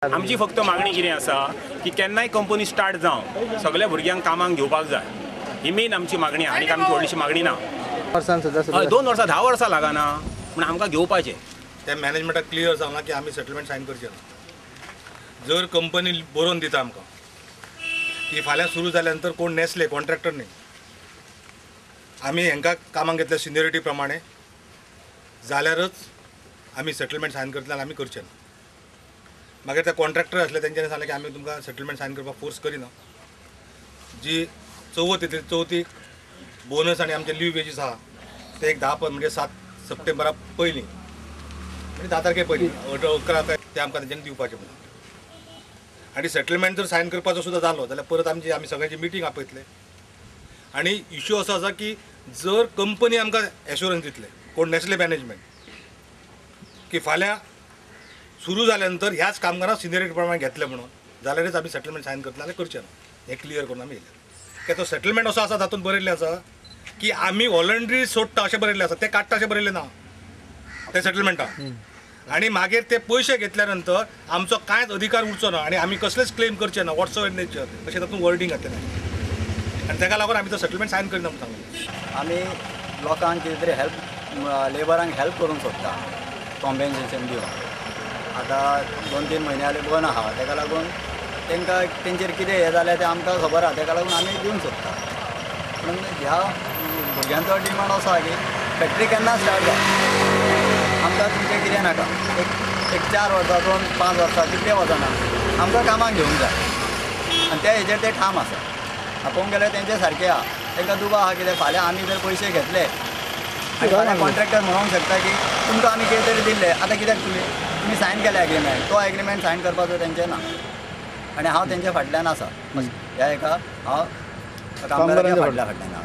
आमची फक्त मागणी कितें आसा की केन्नाय कंपनी स्टार्ट जावं सगळ्या भुरग्यांक कामाक घेवपाक जाय ही मेन आमची मागणी आनी आमची व्हडलीशी मागणी ना। हय 2 वर्सां 10 वर्सां लागना पूण आमकां घेवपाचें। त्या मॅनेजमेंटाक क्लियर सांगला की आमी सेटलमेंट सायन करचे ना। जर कंपनी बरोवन दिता आमकां की फाल्यां सुरू जाल्या नंतर कोण नेसले कॉन्ट्रॅक्टर न्ही आमी हांकां कामाक घेतल्या सिनियरिटी प्रमाणे जाल्यारच आमी सेटलमेंट सायन करतले आनी आमी करचे ना। मागीर ते कॉन्ट्रॅक्टर आसले तेंच्यांनी सांगलें की आमी तुमकां सेटलमेंट सायन करपाक फोर्स करिना। जी चवथ येतली चवथीक बोनस आनी आमचे लीव वेजीस आहा ते एक 10 म्हणजे 7 सप्टेंबरा पयलीं म्हणजे 10 तारखे पयलीं 11 ते आमकां तेंच्यांनी दिवपाचें म्हणून। आनी सेटलमेंट जर सायन करपाचो सुद्दां जालो जाल्यार परत आमी सगळ्यांची मिटींग आपयतले। आनी इश्यू असो आसा की जर कंपनी आमकां एश्युरन्स दितले कोण नेसले मॅनेजमेंट की फाल्यां सुरू जाल्यानंतर ह्याच कामगारांक सिनियरिटी प्रमाणे घेतले म्हणून जाल्यारच आमी सेटलमेंट सायन करतले जाल्यार करचे ना हे क्लियर करून आमी येयले। कित्याक तो सेटलमेंट असो आसा तातूंत बरयल्लें आसा की आमी वॉलंटरी सोडटा अशें बरयल्लें आसा, ते काडटा अशें बरयल्लें ना ते सेटलमेंटाक। आनी मागीर ते पयशे घेतल्या नंतर आमचो कांयच अधिकार उरचो ना आनी आमी कसलेच क्लेम करचे ना वॉट्सएवर नेचर अशें तातूंत वर्डींग घातलेलें आनी ताका लागून आमी तो सेटलमेंट सायन करिना म्हणून सांगलें। आमी लोकांक कितें तरी हेल्प लेबरांक हेल्प करूंक सोदता कॉम्पेन्सेशन दिवन। आतां 2-3 म्हयने जाले बंद आहा ताका लागून तांकां तेंचेर कितें हें जालें तें आमकां खबर आहा ताका लागून आमी दिवंक सोदता। पूण ह्या भुरग्यांचो डिमांड असो आहा की फॅक्टरी केन्ना स्टार्ट जाता आमकां तुमचें कितें नाका एक 4 वर्सां 5 वर्सां कितें वचना आमकां कामाक घेवंक जाय आनी त्या हेजेर ते ठाम आसा। आपोवंक गेल्यार तेंचें सारकें आहा तांकां दुबाव आहा कितें फाल्यां आमी जर पयशे घेतले आनी फाल्यां कॉन्ट्रॅक्टर म्हणूंक शकता की तुमकां आमी कितें तरी दिल्ले आतां कित्याक तुमी सायन केले एग्रिमेंट तो एग्रिमेंट सायन करपाचो तेंचें ना आनी हांव तेंच्या फाटल्यान आसा ह्या हाका हांव कामगारांच्या फाटल्यान आहा।